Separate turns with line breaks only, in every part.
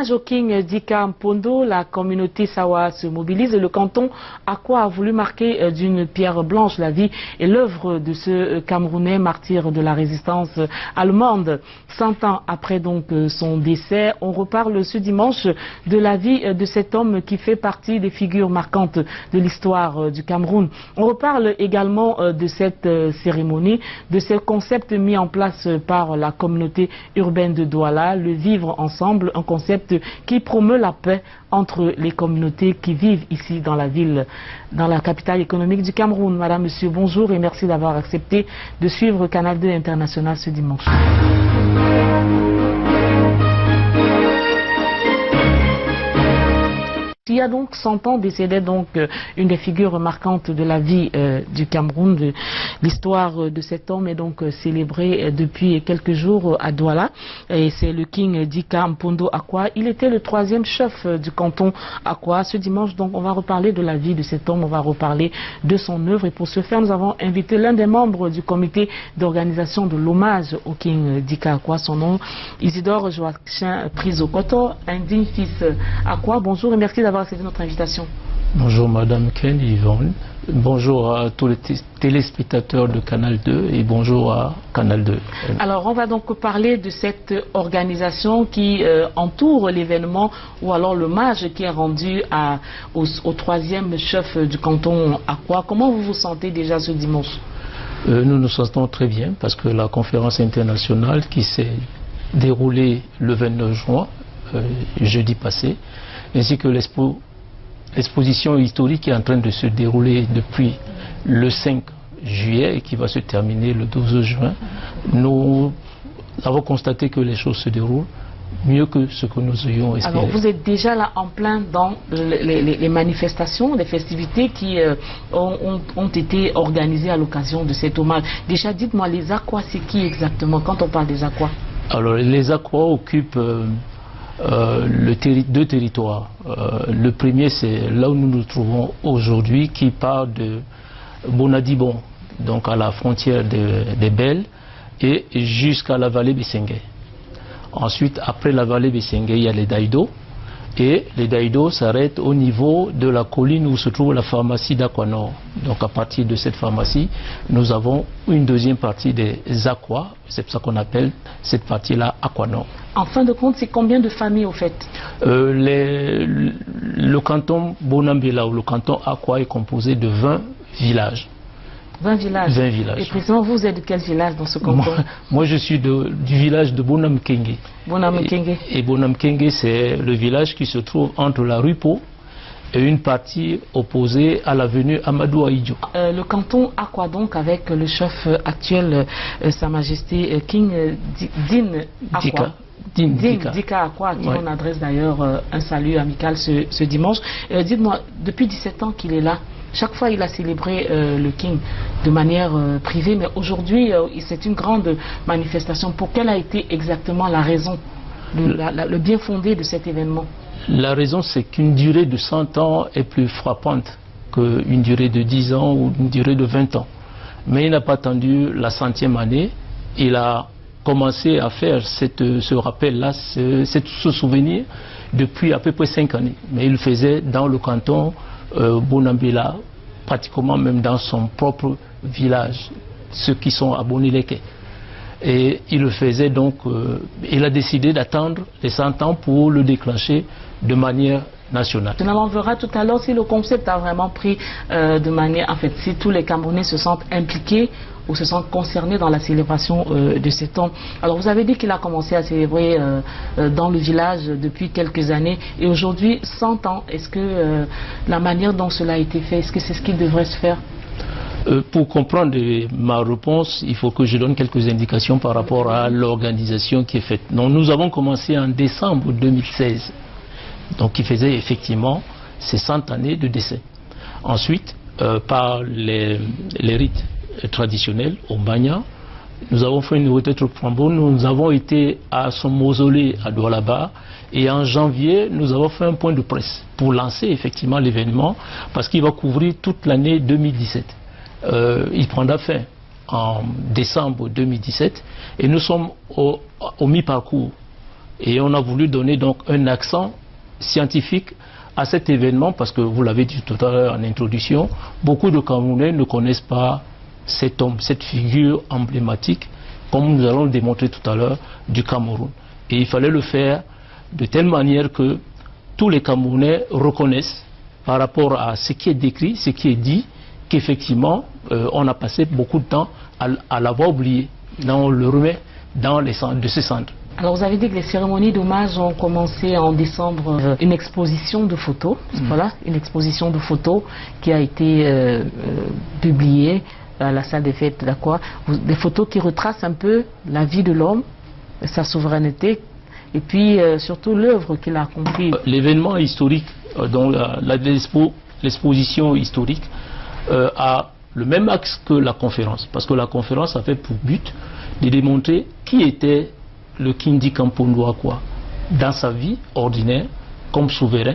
Au King Dika Mpondo, la communauté Sawa se mobilise et le canton Akwa a voulu marquer d'une pierre blanche la vie et l'œuvre de ce Camerounais martyr de la résistance allemande. 100 ans après donc son décès, on reparle ce dimanche de la vie de cet homme qui fait partie des figures marquantes de l'histoire du Cameroun. On reparle également de cette cérémonie, de ce concept mis en place par la communauté urbaine de Douala, le vivre ensemble, un concept qui promeut la paix entre les communautés qui vivent ici dans la ville, dans la capitale économique du Cameroun. Madame, Monsieur, bonjour et merci d'avoir accepté de suivre Canal 2 International ce dimanche. Il y a donc 100 ans décédait donc une des figures marquantes de la vie du Cameroun. L'histoire de cet homme est donc célébrée depuis quelques jours à Douala. Et c'est le King Dika Mpondo Akwa. Il était le 3e chef du canton Akwa. Ce dimanche, donc, on va reparler de la vie de cet homme, on va reparler de son œuvre. Et pour ce faire, nous avons invité l'un des membres du comité d'organisation de l'hommage au King Dika Akwa. Son nom, Isidore Joachim Prisokoto, un digne fils Akwa. Bonjour et merci d'avoir accepté notre invitation.
Bonjour Madame Ken Yvonne, bonjour à tous les téléspectateurs de Canal 2 et bonjour à Canal 2.
Alors on va donc parler de cette organisation qui entoure l'événement ou alors l'hommage qui est rendu au 3e chef du canton Akwa. Comment vous vous sentez déjà ce dimanche?
Nous nous sentons très bien parce que la conférence internationale qui s'est déroulée le 29 juin, jeudi passé, ainsi que l'exposition historique qui est en train de se dérouler depuis le 5 juillet et qui va se terminer le 12 juin, nous avons constaté que les choses se déroulent mieux que ce que nous ayons espéré.
Alors vous êtes déjà là en plein dans les manifestations, les festivités qui ont été organisées à l'occasion de cet hommage. Déjà dites-moi, les Akwa, c'est qui exactement quand on parle des Akwa? Alors
les Akwa occupent deux territoires. Le premier, c'est là où nous nous trouvons aujourd'hui, qui part de Bonadibon, donc à la frontière des Belles, et jusqu'à la vallée Bessengue. Ensuite, après la vallée Bessengue, il y a les Daïdo, et les Daïdo s'arrêtent au niveau de la colline où se trouve la pharmacie d'Akwa Nord. Donc à partir de cette pharmacie, nous avons une deuxième partie des Akwa, c'est pour ça qu'on appelle cette partie-là Akwa Nord.
En fin de compte, c'est combien de familles au fait?
Le canton Bonambela ou le canton Akwa est composé de 20 villages.
20 villages.
20 villages.
Et précisément, vous êtes de quel village dans ce canton?
Moi je suis du village de Bonamkenge.
Bonamkenge.
Et Bonamkenge, c'est le village qui se trouve entre la rue Pau et une partie opposée à l'avenue Amadou Aïdjo. Le
canton Akwa donc avec le chef actuel, Sa Majesté King Din Akwa. Dika Akwa, à qui on adresse d'ailleurs un salut amical ce dimanche. Dites-moi, depuis 17 ans qu'il est là, chaque fois il a célébré le King de manière privée, mais aujourd'hui c'est une grande manifestation. Pour quelle a été exactement la raison, le bien fondé de cet événement?
La raison, c'est qu'une durée de 100 ans est plus frappante qu'une durée de 10 ans ou une durée de 20 ans. Mais il n'a pas attendu la 100e année, il a commencé à faire ce rappel-là, ce souvenir, depuis à peu près 5 années. Mais il le faisait dans le canton Bonambela, pratiquement même dans son propre village, ceux qui sont à Bonileke. Et il le faisait donc, il a décidé d'attendre les 100 ans pour le déclencher de manière nationale.
On verra tout à l'heure si le concept a vraiment pris de manière, en fait, si tous les Camerounais se sentent impliqués ou se sentent concernés dans la célébration de ces temps. Alors vous avez dit qu'il a commencé à célébrer dans le village depuis quelques années et aujourd'hui 100 ans. Est-ce que la manière dont cela a été fait, est-ce que c'est ce qui devrait se faire?
Pour comprendre ma réponse, il faut que je donne quelques indications par rapport à l'organisation qui est faite. Donc, nous avons commencé en décembre 2016, donc qui faisait effectivement ces 100 années de décès. Ensuite, par les rites traditionnels au Banya, nous avons fait une retraite au flambeau, nous avons été à son mausolée à Doualaba et en janvier, nous avons fait un point de presse pour lancer effectivement l'événement parce qu'il va couvrir toute l'année 2017. Il prendra fin en décembre 2017 et nous sommes au mi-parcours et on a voulu donner donc un accent scientifique à cet événement parce que vous l'avez dit tout à l'heure en introduction, beaucoup de Camerounais ne connaissent pas cet homme, cette figure emblématique comme nous allons le démontrer tout à l'heure du Cameroun, et il fallait le faire de telle manière que tous les Camerounais reconnaissent par rapport à ce qui est décrit, ce qui est dit, qu'effectivement, on a passé beaucoup de temps à l'avoir oublié. Là, on le remet dans les centres de ces centres.
Alors, vous avez dit que les cérémonies d'hommage ont commencé en décembre. Une exposition de photos, voilà, une exposition de photos qui a été publiée à la salle des fêtes d'Akwa. Des photos qui retracent un peu la vie de l'homme, sa souveraineté, et puis surtout l'œuvre qu'il a accomplie. L'événement historique,
dont l'exposition historique, a le même axe que la conférence, parce que la conférence a fait pour but de démontrer qui était le Kindi Kampondo Akwa dans sa vie ordinaire, comme souverain,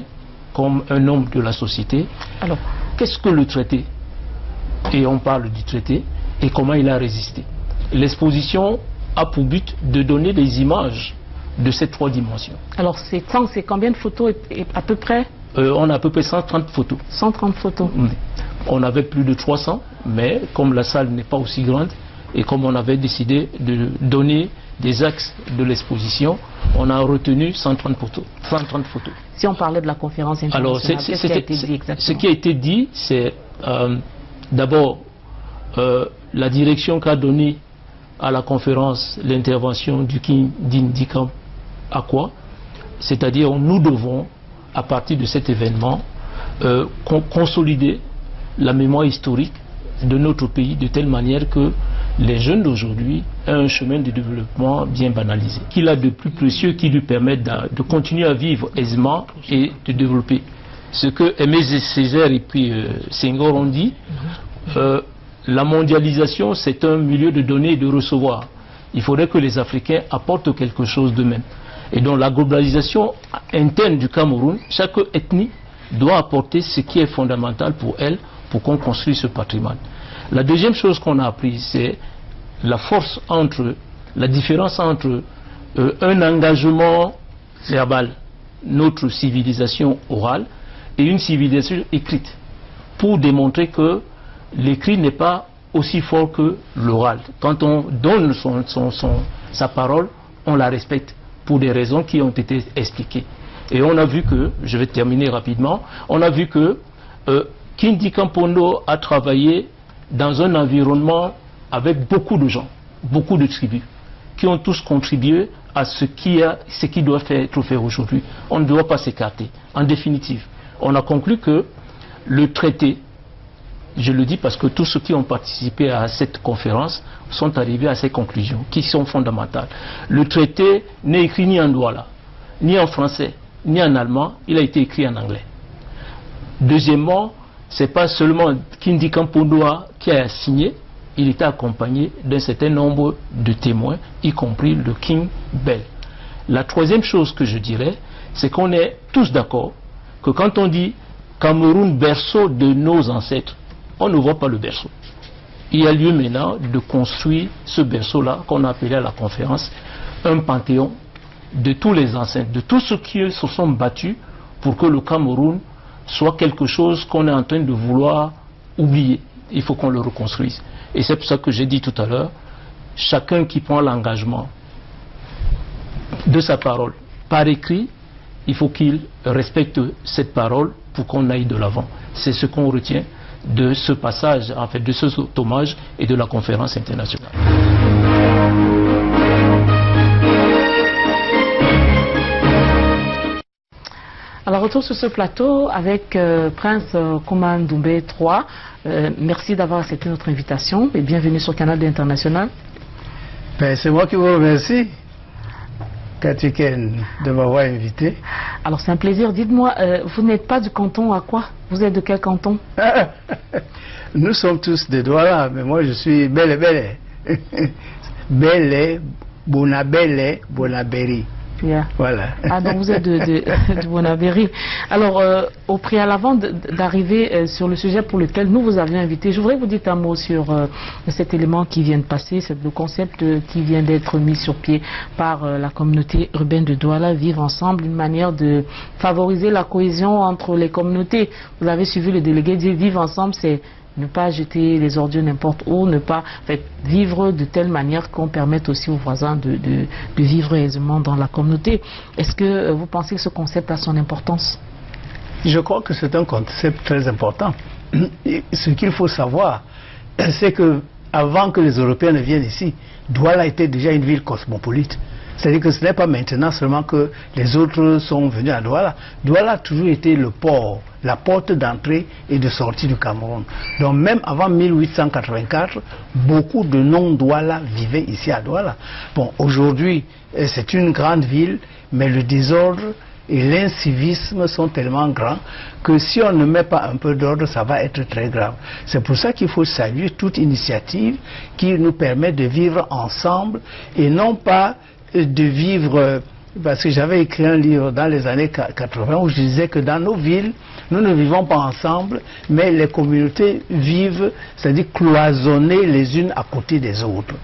comme un homme de la société. Alors, qu'est-ce que le traité? Et on parle du traité et comment il a résisté. L'exposition a pour but de donner des images de ces trois dimensions.
Alors, c'est combien de photos à peu près?
On a à peu près 130 photos.
130 photos.
On avait plus de 300, mais comme la salle n'est pas aussi grande et comme on avait décidé de donner des axes de l'exposition, on a retenu 130 photos. 130 photos.
Si on parlait de la conférence internationale, qu'est-ce qui a été dit exactement? Ce
qui a été dit, c'est d'abord la direction qu'a donnée à la conférence l'intervention du Kindi Kampondo Akwa, c'est-à-dire nous devons, à partir de cet événement, consolider la mémoire historique de notre pays de telle manière que les jeunes d'aujourd'hui aient un chemin de développement bien banalisé. Qu'il a de plus précieux qui lui permettent de continuer à vivre aisément et de développer. Ce que Aimé Césaire et puis Senghor ont dit, la mondialisation c'est un milieu de donner et de recevoir. Il faudrait que les Africains apportent quelque chose d'eux-mêmes. Et donc la globalisation interne du Cameroun, chaque ethnie doit apporter ce qui est fondamental pour elle, pour qu'on construise ce patrimoine. La deuxième chose qu'on a apprise, c'est la différence entre un engagement verbal, notre civilisation orale, et une civilisation écrite, pour démontrer que l'écrit n'est pas aussi fort que l'oral. Quand on donne sa parole, on la respecte pour des raisons qui ont été expliquées. Et on a vu que, je vais terminer rapidement, on a vu que Kindi Kampondo a travaillé dans un environnement avec beaucoup de gens, beaucoup de tribus, qui ont tous contribué à ce qui doit être fait aujourd'hui. On ne doit pas s'écarter. En définitive, on a conclu que le traité, je le dis parce que tous ceux qui ont participé à cette conférence sont arrivés à ces conclusions, qui sont fondamentales. Le traité n'est écrit ni en douala, ni en français, ni en allemand, il a été écrit en anglais. Deuxièmement, ce n'est pas seulement Kindi Kampondo qui a signé, il était accompagné d'un certain nombre de témoins, y compris le King Bell. La troisième chose que je dirais, c'est qu'on est tous d'accord que quand on dit Cameroun, berceau de nos ancêtres, on ne voit pas le berceau. Il y a lieu maintenant de construire ce berceau-là, qu'on a appelé à la conférence, un panthéon de tous les ancêtres, de tous ceux qui se sont battus pour que le Cameroun soit quelque chose qu'on est en train de vouloir oublier. Il faut qu'on le reconstruise. Et c'est pour ça que j'ai dit tout à l'heure, chacun qui prend l'engagement de sa parole par écrit, il faut qu'il respecte cette parole pour qu'on aille de l'avant. C'est ce qu'on retient, de ce passage, en fait, de ce hommage et de la conférence internationale.
Alors, retour sur ce plateau avec Prince Koumane Doumbé III. Merci d'avoir accepté notre invitation et bienvenue sur Canal D International.
Ben, c'est moi qui vous remercie, Cathy Ken, de m'avoir invité.
Alors, c'est un plaisir. Dites-moi, vous n'êtes pas du canton à quoi? Vous êtes de quel canton?
Nous sommes tous de Douala, mais moi je suis Bélé Bélé. Bélé, Bonabélé, Bonabéry.
Yeah.
Voilà.
Ah, donc vous êtes de Bonabéry. Alors, au préalable d'arriver sur le sujet pour lequel nous vous avions invité, je voudrais vous dire un mot sur cet élément qui vient de passer, le concept qui vient d'être mis sur pied par la communauté urbaine de Douala, Vivre ensemble, une manière de favoriser la cohésion entre les communautés. Vous avez suivi le délégué dire Vivre ensemble, c'est ne pas jeter les ordures n'importe où, ne pas vivre de telle manière qu'on permette aussi aux voisins de vivre aisément dans la communauté. Est-ce que vous pensez que ce concept a son importance?
Je crois que c'est un concept très important. Et ce qu'il faut savoir, c'est que avant que les Européens ne viennent ici, Douala était déjà une ville cosmopolite. C'est-à-dire que ce n'est pas maintenant seulement que les autres sont venus à Douala. Douala a toujours été le port, la porte d'entrée et de sortie du Cameroun. Donc même avant 1884, beaucoup de non-Douala vivaient ici à Douala. Bon, aujourd'hui, c'est une grande ville, mais le désordre et l'incivisme sont tellement grands que si on ne met pas un peu d'ordre, ça va être très grave. C'est pour ça qu'il faut saluer toute initiative qui nous permet de vivre ensemble et non pas de vivre, parce que j'avais écrit un livre dans les années 80 où je disais que dans nos villes, nous ne vivons pas ensemble, mais les communautés vivent, c'est-à-dire cloisonnées les unes à côté des autres.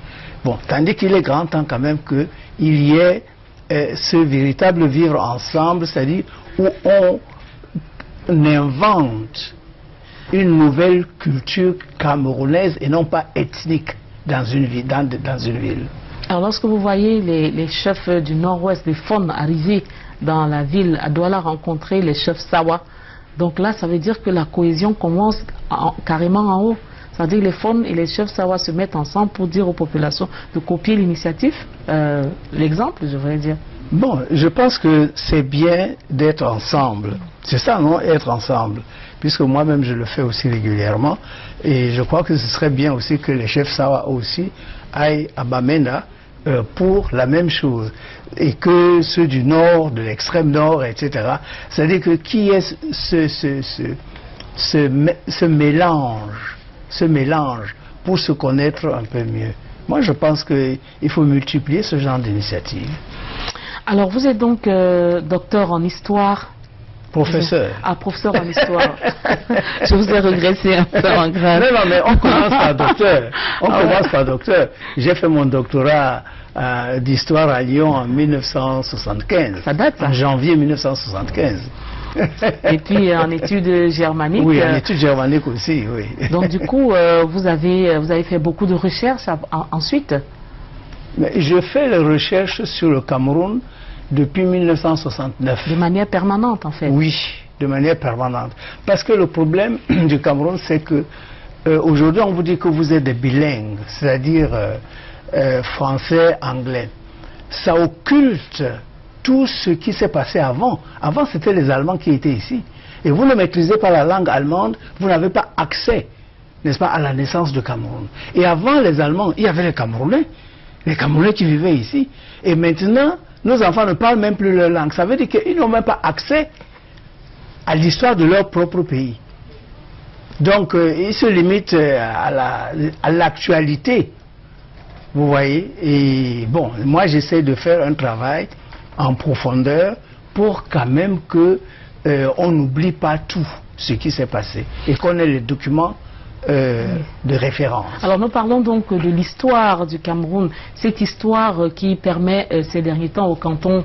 Bon, tandis qu'il est grand temps quand même qu'il y ait ce véritable vivre ensemble, c'est-à-dire où on invente une nouvelle culture camerounaise et non pas ethnique dans une ville.
Alors lorsque vous voyez les chefs du nord-ouest, les Fon arriver dans la ville à Douala rencontrer les chefs Sawa, donc là ça veut dire que la cohésion commence carrément en haut. C'est-à-dire que les Fon et les chefs Sawa se mettent ensemble pour dire aux populations de copier l'initiative, l'exemple je voudrais dire.
Bon, je pense que c'est bien d'être ensemble. C'est ça, non, être ensemble. Puisque moi-même je le fais aussi régulièrement. Et je crois que ce serait bien aussi que les chefs Sawa aussi aillent à Bamenda pour la même chose. Et que ceux du nord, de l'extrême nord, etc. C'est-à-dire que qui est ce mélange pour se connaître un peu mieux. Moi je pense qu'il faut multiplier ce genre d'initiatives.
Alors vous êtes donc docteur en histoire.
Professeur.
Ah, professeur en histoire. Je vous ai régressé un peu en grade.
Non, mais on commence par docteur. On commence par docteur. J'ai fait mon doctorat d'histoire à Lyon en 1975.
Ça date, ça?
En janvier 1975.
Et puis en études germaniques.
Oui, en études germaniques aussi, oui.
Donc du coup, vous avez fait beaucoup de recherches ensuite?
Mais je fais les recherches sur le Cameroun depuis 1969.
De manière permanente, en fait?
Oui, de manière permanente. Parce que le problème du Cameroun, c'est que aujourd'hui, on vous dit que vous êtes des bilingues, c'est-à-dire français, anglais. Ça occulte tout ce qui s'est passé avant. Avant, c'était les Allemands qui étaient ici. Et vous ne maîtrisez pas la langue allemande, vous n'avez pas accès, n'est-ce pas, à la naissance du Cameroun. Et avant les Allemands, il y avait les Camerounais qui vivaient ici. Et maintenant, nos enfants ne parlent même plus leur langue. Ça veut dire qu'ils n'ont même pas accès à l'histoire de leur propre pays. Donc, ils se limitent à l'actualité. Vous voyez? Et bon, moi j'essaie de faire un travail en profondeur pour quand même qu'on n'oublie pas tout ce qui s'est passé et qu'on ait les documents de référence. Alors
nous parlons donc de l'histoire du Cameroun, cette histoire qui permet ces derniers temps au canton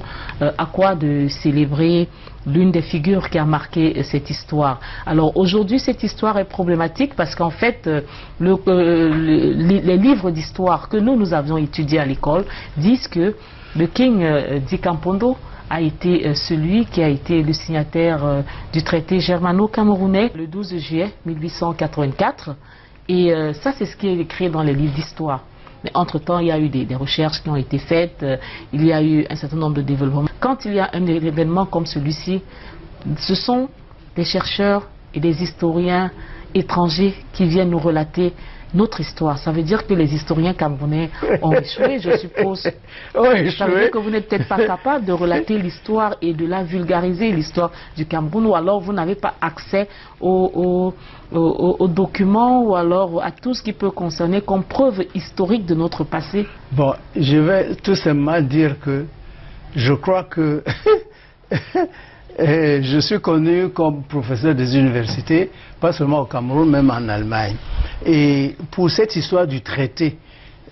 Akwa de célébrer l'une des figures qui a marqué cette histoire. Alors aujourd'hui cette histoire est problématique parce qu'en fait les livres d'histoire que nous avions étudiés à l'école disent que le King Dika Mpondo a été celui qui a été le signataire du traité germano-camerounais le 12 juillet 1884. Et ça, c'est ce qui est écrit dans les livres d'histoire. Mais entre-temps, il y a eu des recherches qui ont été faites, il y a eu un certain nombre de développements. Quand il y a un événement comme celui-ci, ce sont des chercheurs et des historiens étrangers qui viennent nous relater notre histoire. Ça veut dire que les historiens camerounais ont échoué, je suppose. Ça veut dire que vous n'êtes peut-être pas capable de relater l'histoire et de la vulgariser, l'histoire du Cameroun, ou alors vous n'avez pas accès aux documents, ou alors à tout ce qui peut concerner comme preuve historique de notre passé.
Bon, je vais tout simplement dire que je crois que je suis connu comme professeur des universités, pas seulement au Cameroun, même en Allemagne. Et pour cette histoire du traité,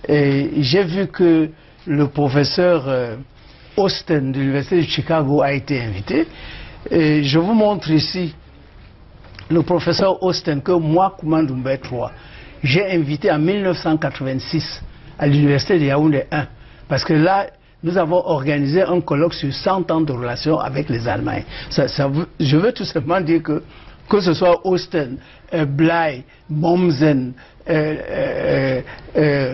j'ai vu que le professeur Austen de l'Université de Chicago a été invité. Et je vous montre ici le professeur Austen que moi, Kouma Doumbé III, j'ai invité en 1986 à l'Université de Yaoundé 1. Parce que là, nous avons organisé un colloque sur 100 ans de relations avec les Allemands. Je veux tout simplement dire que ce soit Austen, Bly, Mommsen,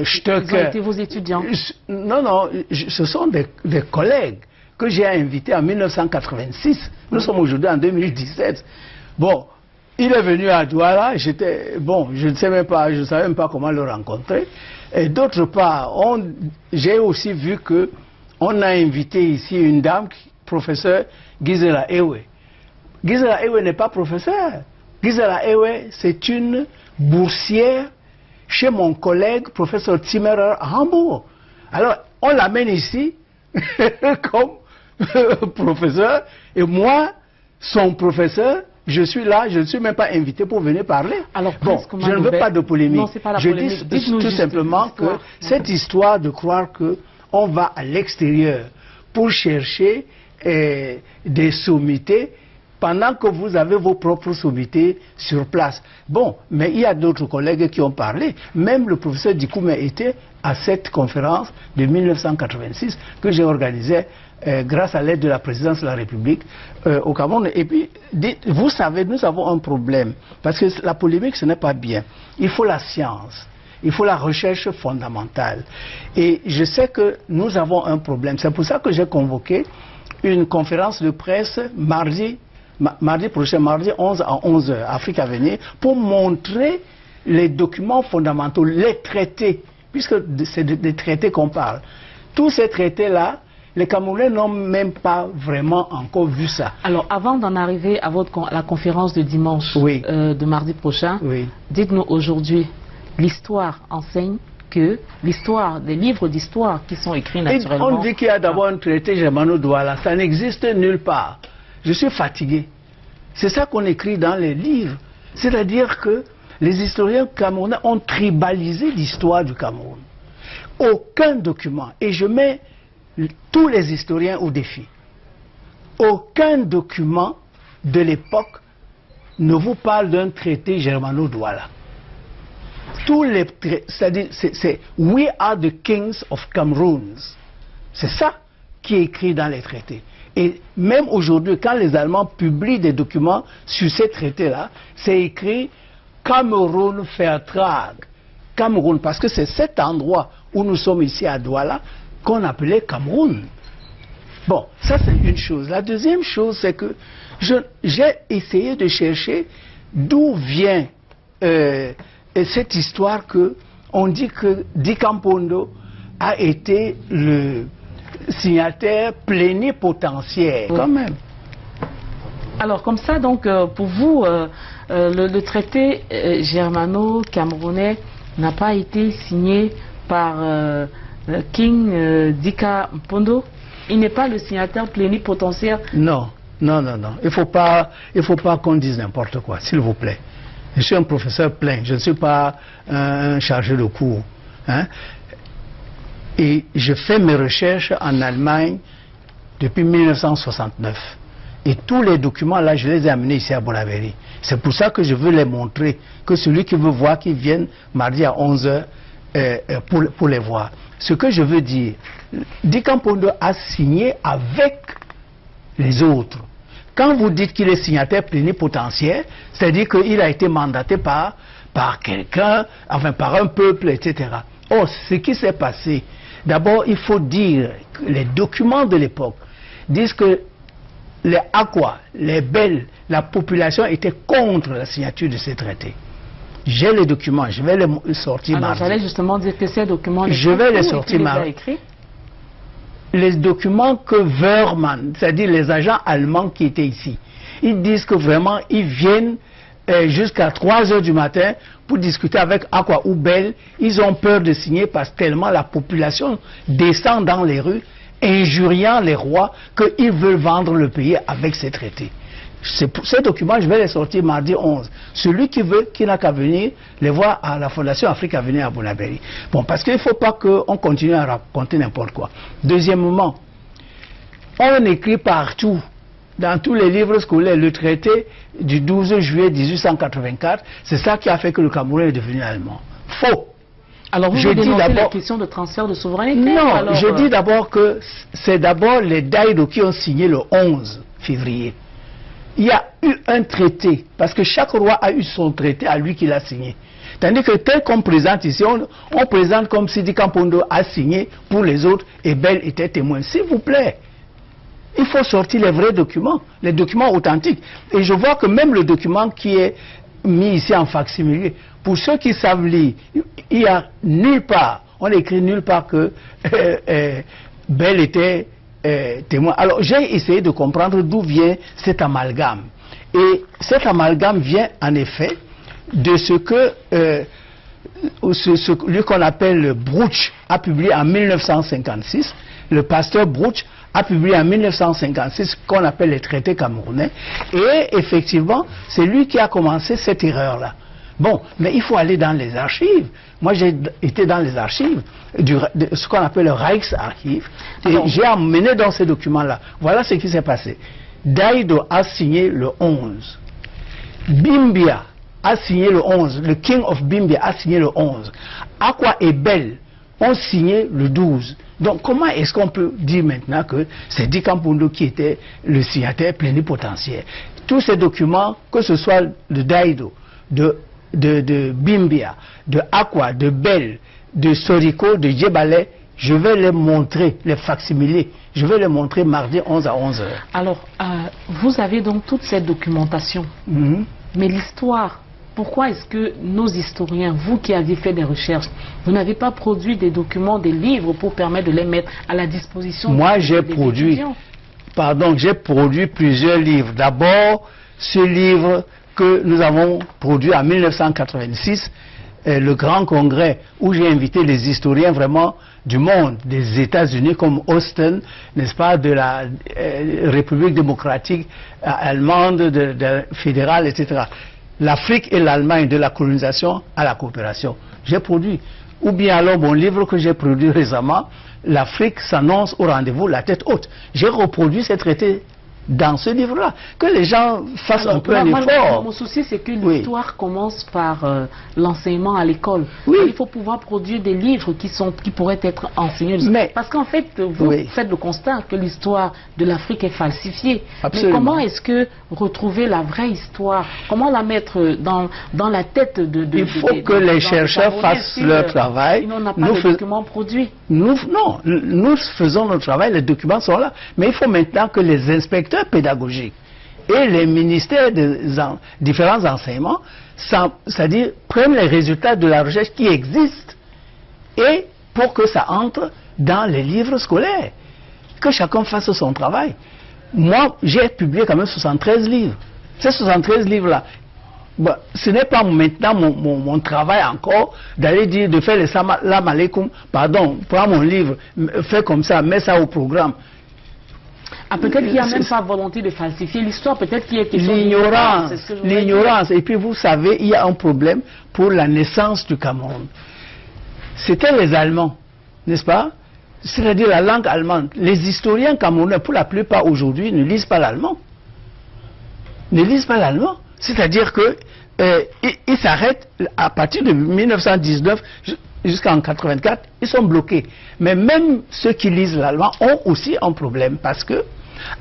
Stöcker...
Ils ont été vos étudiants?
Non, non, ce sont des collègues que j'ai invités en 1986. Nous sommes aujourd'hui en 2017. Bon, il est venu à Douala, bon, je ne sais même pas, je ne savais même pas comment le rencontrer. Et d'autre part, j'ai aussi vu que on a invité ici une dame, professeur Gisela Ewe. Gisela Ewe n'est pas professeur. Gisela Ewe, c'est une boursière chez mon collègue, professeur Zimmerer à Hambourg. Alors, on l'amène ici comme professeur, et moi, son professeur, je suis là, je ne suis même pas invité pour venir parler.
Alors,
bon, je ne veux pas de polémique.
Non, c'est pas la
je
polémique.
dis tout simplement que cette histoire de croire que on va à l'extérieur pour chercher des sommités pendant que vous avez vos propres sommités sur place. Bon, mais il y a d'autres collègues qui ont parlé. Même le professeur Dikoumé était à cette conférence de 1986 que j'ai organisée grâce à l'aide de la présidence de la République au Cameroun. Et puis, vous savez, nous avons un problème. Parce que la polémique, ce n'est pas bien. Il faut la science. Il faut la recherche fondamentale. Et je sais que nous avons un problème. C'est pour ça que j'ai convoqué une conférence de presse mardi prochain, mardi 11 à 11h, Afrique à venir, pour montrer les documents fondamentaux, les traités, puisque c'est des traités qu'on parle. Tous ces traités-là, les Camerounais n'ont même pas vraiment encore vu ça.
Alors, avant d'en arriver à la conférence de dimanche,
oui,
de mardi prochain,
oui,
dites-nous aujourd'hui, l'histoire enseigne que l'histoire, des livres d'histoire qui sont écrits naturellement...
On dit qu'il y a d'abord un traité germano-douala, ça n'existe nulle part. Je suis fatigué. C'est ça qu'on écrit dans les livres. C'est-à-dire que les historiens camerounais ont tribalisé l'histoire du Cameroun. Aucun document, et je mets tous les historiens au défi, aucun document de l'époque ne vous parle d'un traité germano-douala. Tous les traités, c'est-à-dire, c'est We are the kings of Cameroon. C'est ça qui est écrit dans les traités. Et même aujourd'hui, quand les Allemands publient des documents sur ces traités-là, c'est écrit Cameroun Vertrag. Cameroun, parce que c'est cet endroit où nous sommes ici à Douala qu'on appelait Cameroun. Bon, ça c'est une chose. La deuxième chose, c'est que j'ai essayé de chercher d'où vient cette histoire que on dit que Dikampondo a été le signataire plénipotentiaire, quand même.
Alors, comme ça, donc, pour vous, le traité germano-camerounais n'a pas été signé par King Dika Mpondo? Il n'est pas le signataire plénipotentiaire?
Non, non, non, non. Il ne faut pas qu'on dise n'importe quoi, s'il vous plaît. Je suis un professeur plein, je ne suis pas un chargé de cours. Hein? Et je fais mes recherches en Allemagne depuis 1969. Et tous les documents là, je les ai amenés ici à Bonaveri. C'est pour ça que je veux les montrer, que celui qui veut voir, qu'il vienne mardi à 11h pour les voir. Ce que je veux dire, Dikampondo a signé avec les autres. Quand vous dites qu'il est signataire plénipotentiaire, c'est-à-dire qu'il a été mandaté par quelqu'un, enfin par un peuple, etc. Or, ce qui s'est passé, d'abord, il faut dire que les documents de l'époque disent que les Akwa, les Bel, la population était contre la signature de ces traités. J'ai les documents, je vais les sortir mardi.
J'allais justement dire que ces documents...
Je vais les sortir mardi. Les documents que Wehrmann, c'est-à-dire les agents allemands qui étaient ici, ils disent que vraiment, ils viennent jusqu'à 3 h du matin pour discuter avec Akwa ou Bel. Ils ont peur de signer parce que tellement la population descend dans les rues, injuriant les rois, qu'ils veulent vendre le pays avec ces traités. Ces documents, je vais les sortir mardi 11. Celui qui veut, qui n'a qu'à venir, les voir à la Fondation Afrique à venir à Bonabéry. Bon, parce qu'il ne faut pas qu'on continue à raconter n'importe quoi. Deuxièmement, on écrit partout, dans tous les livres scolaires, le traité du 12 juillet 1884, c'est ça qui a fait que le Cameroun est devenu allemand. Faux.
Alors vous dénoncez la question de transfert de souveraineté?
Non,
alors,
je dis d'abord que c'est d'abord les Daïdo qui ont signé le 11 février. Il y a eu un traité, parce que chaque roi a eu son traité à lui qu'il a signé. Tandis que tel qu'on présente ici, on présente comme Sidi Kampondo a signé pour les autres et Bel était témoin. S'il vous plaît, il faut sortir les vrais documents, les documents authentiques. Et je vois que même le document qui est mis ici en facsimilé, pour ceux qui savent lire, il n'y a nulle part, on écrit nulle part que Bel était témoin. Alors j'ai essayé de comprendre d'où vient cet amalgame. Et cet amalgame vient en effet de ce que celui qu'on appelle Brooch a publié en 1956. Le pasteur Brooch a publié en 1956 qu'on appelle les traités camerounais. Et effectivement, c'est lui qui a commencé cette erreur-là. Bon, mais il faut aller dans les archives. Moi, j'ai été dans les archives, de ce qu'on appelle le Reichsarchiv, et j'ai emmené dans ces documents-là. Voilà ce qui s'est passé. Daïdo a signé le 11. Bimbia a signé le 11. Le King of Bimbia a signé le 11. Akwa et Bel ont signé le 12. Donc, comment est-ce qu'on peut dire maintenant que c'est Di Kampondo qui était le signataire plénipotentiaire? Tous ces documents, que ce soit de Daïdo, de Bimbia, de Akwa, de Bel, de Soriko, de Djebale, je vais les montrer, les facsimilés. Je vais les montrer mardi 11 à 11 h.
Alors, vous avez donc toute cette documentation. Mais l'histoire, pourquoi est-ce que nos historiens, vous qui avez fait des recherches, vous n'avez pas produit des documents, des livres pour permettre de les mettre à la disposition
Moi, j'ai produit, j'ai produit plusieurs livres. D'abord, ce livre que nous avons produit en 1986, le grand congrès où j'ai invité les historiens vraiment du monde, des États-Unis comme Austin, n'est-ce pas, de la République démocratique allemande, de fédérale, etc. L'Afrique et l'Allemagne, de la colonisation à la coopération. J'ai produit. Ou bien alors mon livre que j'ai produit récemment, l'Afrique s'annonce au rendez-vous la tête haute. J'ai reproduit ces traités dans ce livre-là. Que les gens fassent un peu un effort.
Mon souci, c'est que l'histoire commence par l'enseignement à l'école.
Oui.
Il faut pouvoir produire des livres qui pourraient être enseignés. Parce qu'en fait, vous faites le constat que l'histoire de l'Afrique est falsifiée.
Absolument.
Mais comment est-ce que retrouver la vraie histoire, comment la mettre dans la tête de
il faut que les chercheurs fassent leur travail.
Sinon, on n'a pas de documents produits.
Nous faisons notre travail, les documents sont là. Mais il faut maintenant que les inspecteurs pédagogiques et les ministères des différents enseignements, c'est-à-dire prennent les résultats de la recherche qui existent et pour que ça entre dans les livres scolaires, que chacun fasse son travail. Moi, j'ai publié quand même 73 livres. Ces 73 livres-là, ce n'est pas maintenant mon travail encore d'aller dire, de faire les salam alaikum, pardon, prends mon livre, fais comme ça, mets ça au programme.
Peut-être qu'il n'y a même pas volonté de falsifier l'histoire, peut-être qu'il y a question
d'ignorance. L'ignorance. Et puis vous savez, il y a un problème pour la naissance du Cameroun. C'était les Allemands, n'est-ce pas? C'est-à-dire la langue allemande. Les historiens camerounais, pour la plupart aujourd'hui, ne lisent pas l'allemand. Ne lisent pas l'allemand. C'est-à-dire que ils s'arrêtent à partir de 1919 jusqu'en 1984, ils sont bloqués. Mais même ceux qui lisent l'allemand ont aussi un problème parce que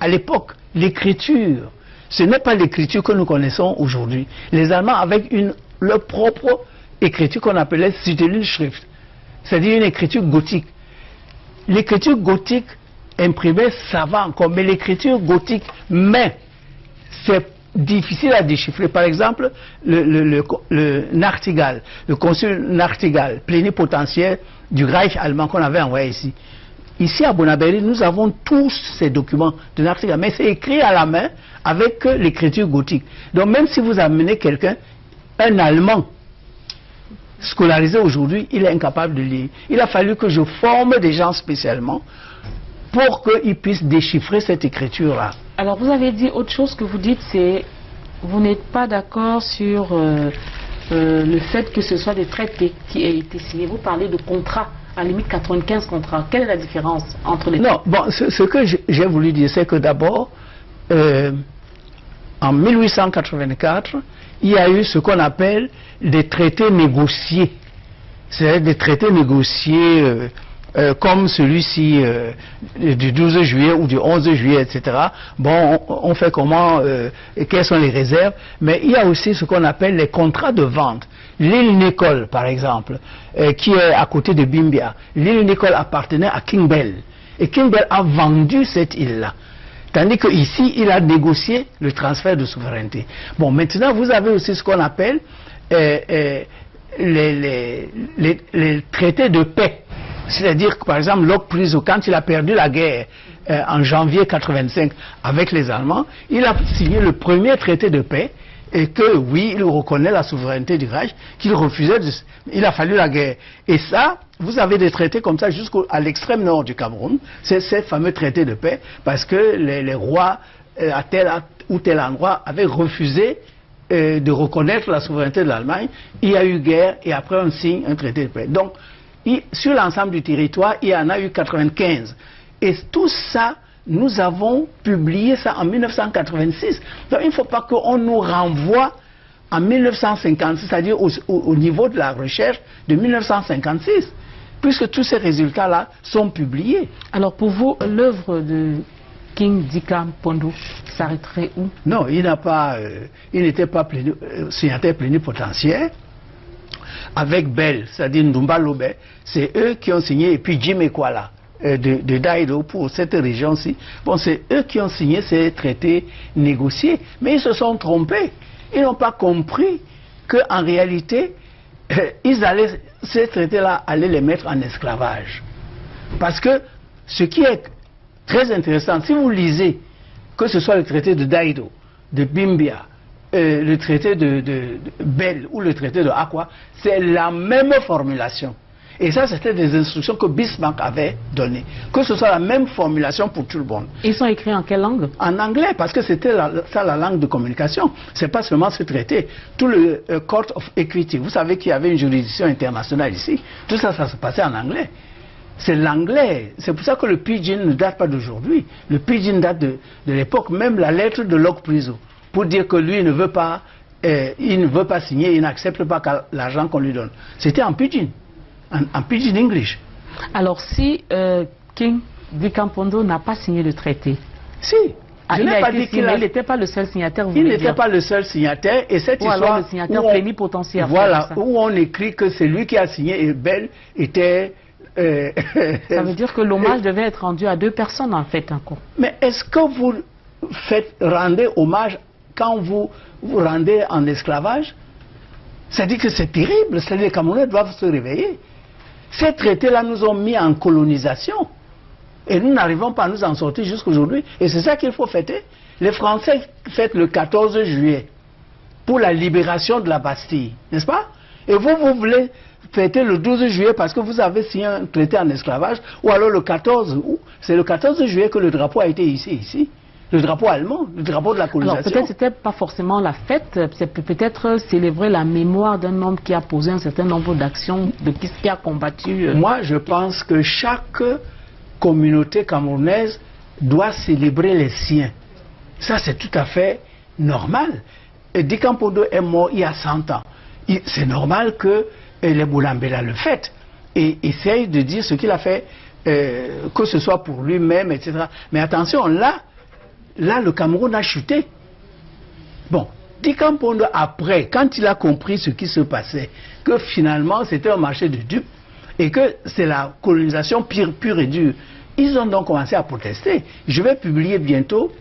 À l'époque, l'écriture, ce n'est pas l'écriture que nous connaissons aujourd'hui. Les Allemands avec leur propre écriture qu'on appelait Sütterlin-Schrift, c'est-à-dire une écriture gothique. L'écriture gothique imprimée, ça va encore, mais l'écriture gothique, mais c'est difficile à déchiffrer. Par exemple, le Nachtigall, le consul Nachtigall, plénipotentiaire du Reich allemand qu'on avait envoyé ici. Ici à Bonabéry, nous avons tous ces documents de Nachtigall, mais c'est écrit à la main avec l'écriture gothique. Donc même si vous amenez quelqu'un, un Allemand, scolarisé aujourd'hui, il est incapable de lire. Il a fallu que je forme des gens spécialement pour qu'ils puissent déchiffrer cette écriture-là.
Alors vous avez dit autre chose que vous dites, c'est vous n'êtes pas d'accord sur le fait que ce soit des traités qui aient été signés. Vous parlez de contrats, à la limite 95 contrats. Quelle est la différence entre les deux?
Non, bon, ce que j'ai voulu dire, c'est que d'abord, en 1884, il y a eu ce qu'on appelle des traités négociés. C'est des traités négociés comme celui-ci du 12 juillet ou du 11 juillet, etc. Bon, on fait comment, quelles sont les réserves, mais il y a aussi ce qu'on appelle les contrats de vente. L'île Nicole, par exemple, qui est à côté de Bimbia. L'île Nicole appartenait à King Bell. Et King Bell a vendu cette île-là. Tandis qu'ici, il a négocié le transfert de souveraineté. Bon, maintenant, vous avez aussi ce qu'on appelle les traités de paix. C'est-à-dire que, par exemple, Locke Priso, quand il a perdu la guerre en janvier 85 avec les Allemands, il a signé le premier traité de paix et que, oui, il reconnaît la souveraineté du Reich, qu'il refusait de... Il a fallu la guerre. Et ça, vous avez des traités comme ça jusqu'à l'extrême nord du Cameroun, c'est ces fameux traités de paix, parce que les rois à tel ou tel endroit avaient refusé de reconnaître la souveraineté de l'Allemagne. Il y a eu guerre et après on signe un traité de paix. Donc, sur l'ensemble du territoire, il y en a eu 95. Et tout ça, nous avons publié ça en 1986. Donc il ne faut pas qu'on nous renvoie en 1956, c'est-à-dire au niveau de la recherche de 1956, puisque tous ces résultats-là sont publiés.
Alors pour vous, l'œuvre de King Dikam Pondu s'arrêterait où? Non,
il n'était pas signataire plénipotentiaire. Avec Bell, c'est-à-dire Ndumba Lobe, c'est eux qui ont signé, et puis Jim Ekwala de Daido pour cette région-ci. Bon, c'est eux qui ont signé ces traités négociés, mais ils se sont trompés. Ils n'ont pas compris qu'en réalité, ces traités-là allaient les mettre en esclavage. Parce que ce qui est très intéressant, si vous lisez, que ce soit le traité de Daido, de Bimbia, le traité de Bell ou le traité de Akwa, c'est la même formulation. Et ça, c'était des instructions que Bismarck avait données. Que ce soit la même formulation pour tout le monde.
Ils sont écrits en quelle langue? En
anglais, parce que c'était ça la langue de communication. C'est pas seulement ce traité. Tout le Court of Equity, vous savez qu'il y avait une juridiction internationale ici. Tout ça, ça se passait en anglais. C'est l'anglais. C'est pour ça que le pidgin ne date pas d'aujourd'hui. Le pidgin date de l'époque. Même la lettre de Locke Priso, pour dire que lui ne veut pas signer, il n'accepte pas l'argent qu'on lui donne. C'était en pidgin. En pidgin English.
Alors si King Dikam Pondu n'a pas signé le traité,
si,
il n'était pas le seul signataire.
Il n'était pas le seul signataire, et cette histoire,
alors le signataire plénipotentiaire.
Voilà, où on écrit que c'est lui qui a signé et Bell était.
Ça veut dire que l'hommage devait être rendu à deux personnes en fait encore.
Mais est-ce que vous rendez hommage quand vous rendez en esclavage? C'est-à-dire que c'est terrible. C'est-à-dire que les Camerounais doivent se réveiller. Ces traités-là nous ont mis en colonisation. Et nous n'arrivons pas à nous en sortir jusqu'aujourd'hui. Et c'est ça qu'il faut fêter. Les Français fêtent le 14 juillet pour la libération de la Bastille. N'est-ce pas? Et vous voulez fêter le 12 juillet parce que vous avez signé un traité en esclavage. Ou alors le 14. C'est le 14 juillet que le drapeau a été hissé ici. Le drapeau allemand, le drapeau de la colonisation.
Alors peut-être c'était pas forcément la fête, c'est peut-être célébrer la mémoire d'un homme qui a posé un certain nombre d'actions, qui a combattu.
Moi je pense que chaque communauté camerounaise doit célébrer les siens. Ça c'est tout à fait normal. Dikam Pondu est mort il y a 100 ans. C'est normal que les Boulambela le fêtent et essayent de dire ce qu'il a fait, que ce soit pour lui-même, etc. Mais attention, là, là, le Cameroun a chuté. Bon, Dikam Pondo, après, quand il a compris ce qui se passait, que finalement c'était un marché de dupes et que c'est la colonisation pure et dure, ils ont donc commencé à protester. Je vais publier bientôt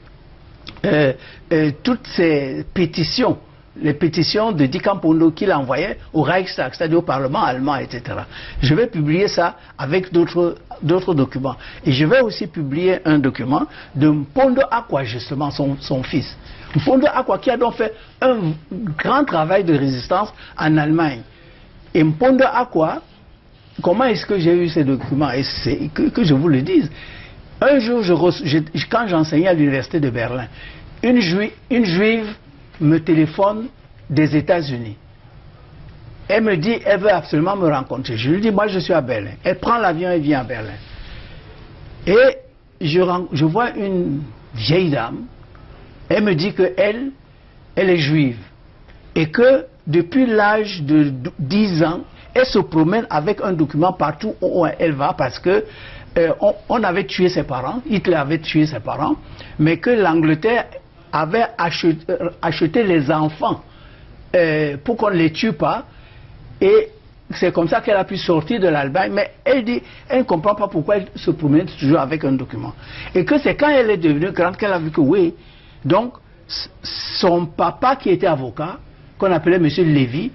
toutes ces pétitions, les pétitions de Dikam Pondo qu'il envoyait au Reichstag, c'est-à-dire au Parlement allemand, etc. Je vais publier ça avec d'autres documents. Et je vais aussi publier un document de Mpondo Akwa, justement, son fils. Mpondo Akwa qui a donc fait un grand travail de résistance en Allemagne. Et Mpondo Akwa, comment est-ce que j'ai eu ces documents? Et c'est que je vous le dise. Un jour, quand j'enseignais à l'université de Berlin, une juive me téléphone des États-Unis. Elle me dit, elle veut absolument me rencontrer. Je lui dis, moi je suis à Berlin. Elle prend l'avion et vient à Berlin. Et je vois une vieille dame. Elle me dit qu'elle est juive. Et que depuis l'âge de 10 ans, elle se promène avec un document partout où elle va parce que on avait tué ses parents, Hitler avait tué ses parents, mais que l'Angleterre avait acheté les enfants pour qu'on ne les tue pas. Et c'est comme ça qu'elle a pu sortir de l'Allemagne. Mais elle dit, elle ne comprend pas pourquoi elle se promène toujours avec un document. Et que c'est quand elle est devenue grande qu'elle a vu que oui. Donc, son papa qui était avocat, qu'on appelait M. Lévy,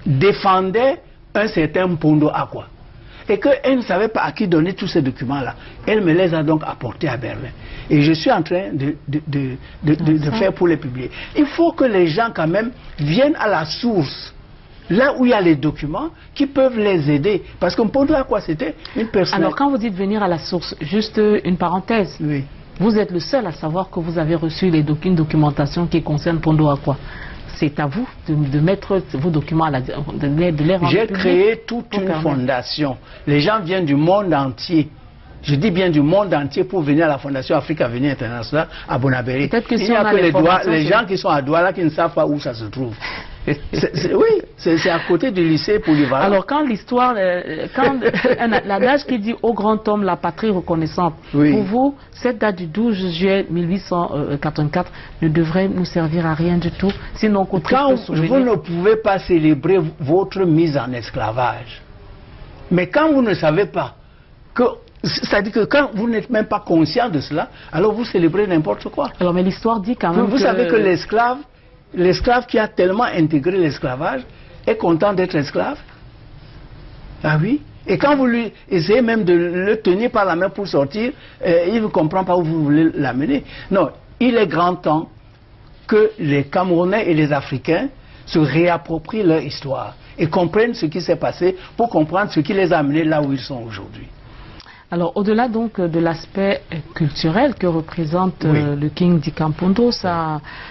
défendait un certain Mpondo Akwa. Et qu'elle ne savait pas à qui donner tous ces documents-là. Elle me les a donc apportés à Berlin. Et je suis en train de faire pour les publier. Il faut que les gens quand même viennent à la source, là où il y a les documents qui peuvent les aider. Parce que Mpondo Akwa, c'était une personne...
Alors quand vous dites venir à la source, juste une parenthèse.
Oui.
Vous êtes le seul à savoir que vous avez reçu une documentation qui concerne Mpondo Akwa. C'est à vous de mettre vos documents, de les rendre
J'ai
publics.
créé toute une fondation. Les gens viennent du monde entier. Je dis bien du monde entier pour venir à la Fondation Afrique Avenir International à Bonabéry.
Peut-être que
il
si
n'y
on
a
a
que les gens qui sont à Douala qui ne savent pas où ça se trouve. Oui, c'est à côté du lycée polyvalent.
Alors quand l'histoire, l'adage qui dit au grand homme la patrie reconnaissante,
oui.
Pour vous, cette date du 12 juillet 1884 ne devrait nous servir à rien du tout, sinon qu'au
quand vous ne pouvez pas célébrer votre mise en esclavage, mais quand vous ne savez pas que... C'est-à-dire que quand vous n'êtes même pas conscient de cela, alors vous célébrez n'importe quoi.
Alors mais l'histoire dit quand même
vous savez que l'esclave qui a tellement intégré l'esclavage est content d'être esclave. Ah oui. Et quand vous lui essayez même de le tenir par la main pour sortir, il ne comprend pas où vous voulez l'amener. Non, il est grand temps que les Camerounais et les Africains se réapproprient leur histoire et comprennent ce qui s'est passé pour comprendre ce qui les a amenés là où ils sont aujourd'hui.
Alors, au-delà donc de l'aspect culturel que représente le King Dikam Pondo,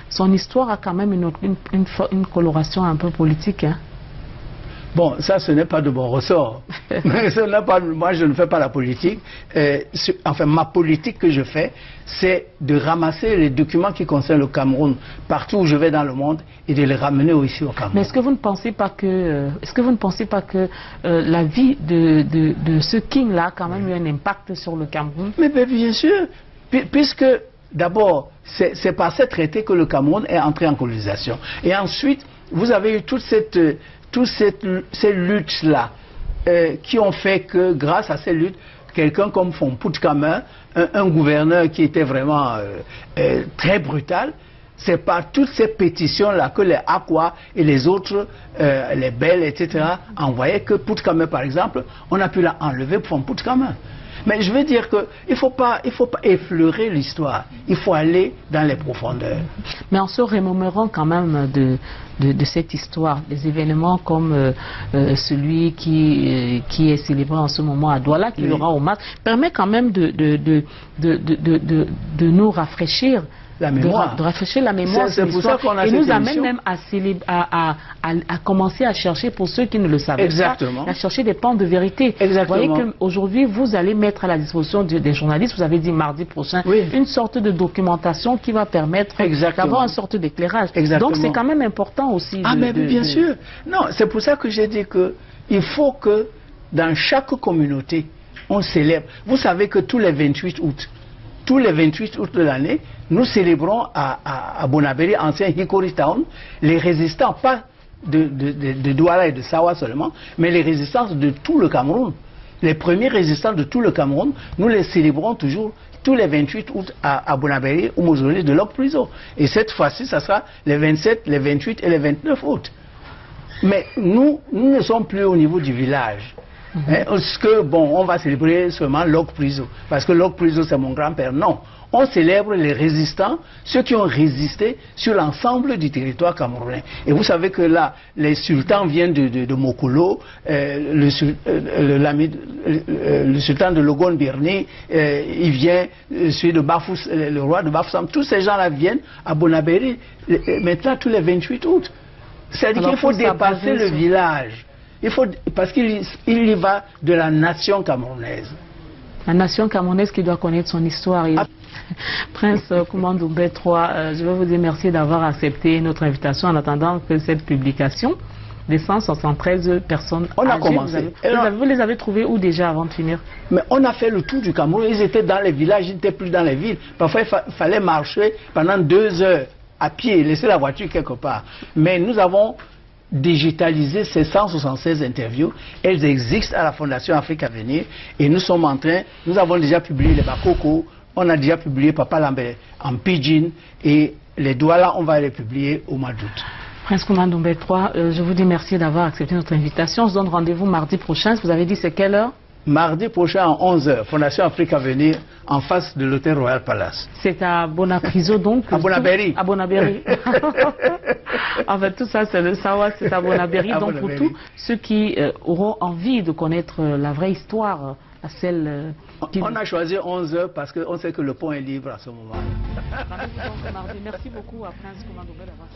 son histoire a quand même une coloration un peu politique. Hein?
Bon, ça, ce n'est pas de mon ressort. Moi, je ne fais pas la politique. Enfin, ma politique que je fais, c'est de ramasser les documents qui concernent le Cameroun partout où je vais dans le monde et de les ramener ici au Cameroun.
Mais est-ce que vous ne pensez pas que, la vie de ce King-là a quand même eu un impact sur le Cameroun?
Mais bien sûr, puisque d'abord, c'est par ces traités que le Cameroun est entré en colonisation. Et ensuite, vous avez eu toutes ces luttes-là qui ont fait que, grâce à ces luttes, quelqu'un comme Fonpout Kamer, un gouverneur qui était vraiment très brutal, c'est par toutes ces pétitions-là que les Akwa et les autres, les Belles, etc., envoyaient que Pout Kamer, par exemple, on a pu l'enlever pour Fonpout Kamer. Mais je veux dire qu'il ne faut pas effleurer l'histoire, il faut aller dans les profondeurs.
Mais en se remémorant quand même de cette histoire, des événements comme celui qui est célébré en ce moment à Douala, qui aura au masque, permet quand même de nous rafraîchir.
La mémoire.
De rafraîchir la mémoire.
C'est pour ça qu'on a cette
émission. Et nous
émission.
amène même à commencer à chercher, pour ceux qui ne le savaient
Exactement.
pas, à chercher des pans de vérité.
Exactement.
Vous voyez qu'aujourd'hui, vous allez mettre à la disposition des journalistes, vous avez dit mardi prochain, une sorte de documentation qui va permettre d'avoir une sorte d'éclairage. Donc c'est quand même important aussi.
Mais bien sûr. Non, c'est pour ça que j'ai dit qu'il faut que dans chaque communauté, on célèbre. Vous savez que tous les 28 août de l'année, nous célébrons à Bonaberi, ancien Hickory Town, les résistants, pas de Douala et de Sawa seulement, mais les résistants de tout le Cameroun. Les premiers résistants de tout le Cameroun, nous les célébrons toujours tous les 28 août à Bonaberi, au mausolée de Locke Priso. Et cette fois-ci, ça sera les 27, les 28 et les 29 août. Mais nous ne sommes plus au niveau du village. Parce que, bon, on va célébrer seulement Locke Priso, parce que Locke Priso, c'est mon grand-père. Non. On célèbre les résistants, ceux qui ont résisté sur l'ensemble du territoire camerounais. Et vous savez que là, les sultans viennent de Mokolo, le sultan de Logon Birni, il vient, celui de Bafous, le roi de Bafoussam, tous ces gens-là viennent à Bonaberi, maintenant tous les 28 août. C'est-à-dire qu'il faut dépasser le village. Parce qu'il y va de la nation camerounaise.
La nation camerounaise qui doit connaître son histoire. Prince Koumandou Doumbé III, je veux vous remercier d'avoir accepté notre invitation en attendant que cette publication des 173 personnes
on a
âgées,
commencé.
Vous les avez trouvées où déjà avant de finir?
Mais on a fait le tour du Cameroun. Ils étaient dans les villages, ils n'étaient plus dans les villes. Parfois, il fallait marcher pendant 2 heures à pied, laisser la voiture quelque part. Mais nous avons digitalisé ces 176 interviews. Elles existent à la Fondation Afrique à venir et nous sommes en train, nous avons déjà publié les Bakoko, on a déjà publié Papa Lambert en pidgin et les Douala, on va les publier au mois d'août.
Prince Koumandou Doumbé III, je vous dis merci d'avoir accepté notre invitation. On se donne rendez-vous mardi prochain. Vous avez dit c'est quelle heure?
Mardi prochain à 11h, Fondation Afrique à venir, en face de l'hôtel Royal Palace.
C'est à Bonapriso donc?
À Bonaberi.
À Bonaberi. En fait, tout ça, c'est le Sawa, c'est à Bonaberi. Donc pour tous ceux qui auront envie de connaître la vraie histoire, celle...
On a choisi 11h parce qu'on sait que le pont est libre à ce moment.
Merci beaucoup à Prince Koumandou Doumbé d'avoir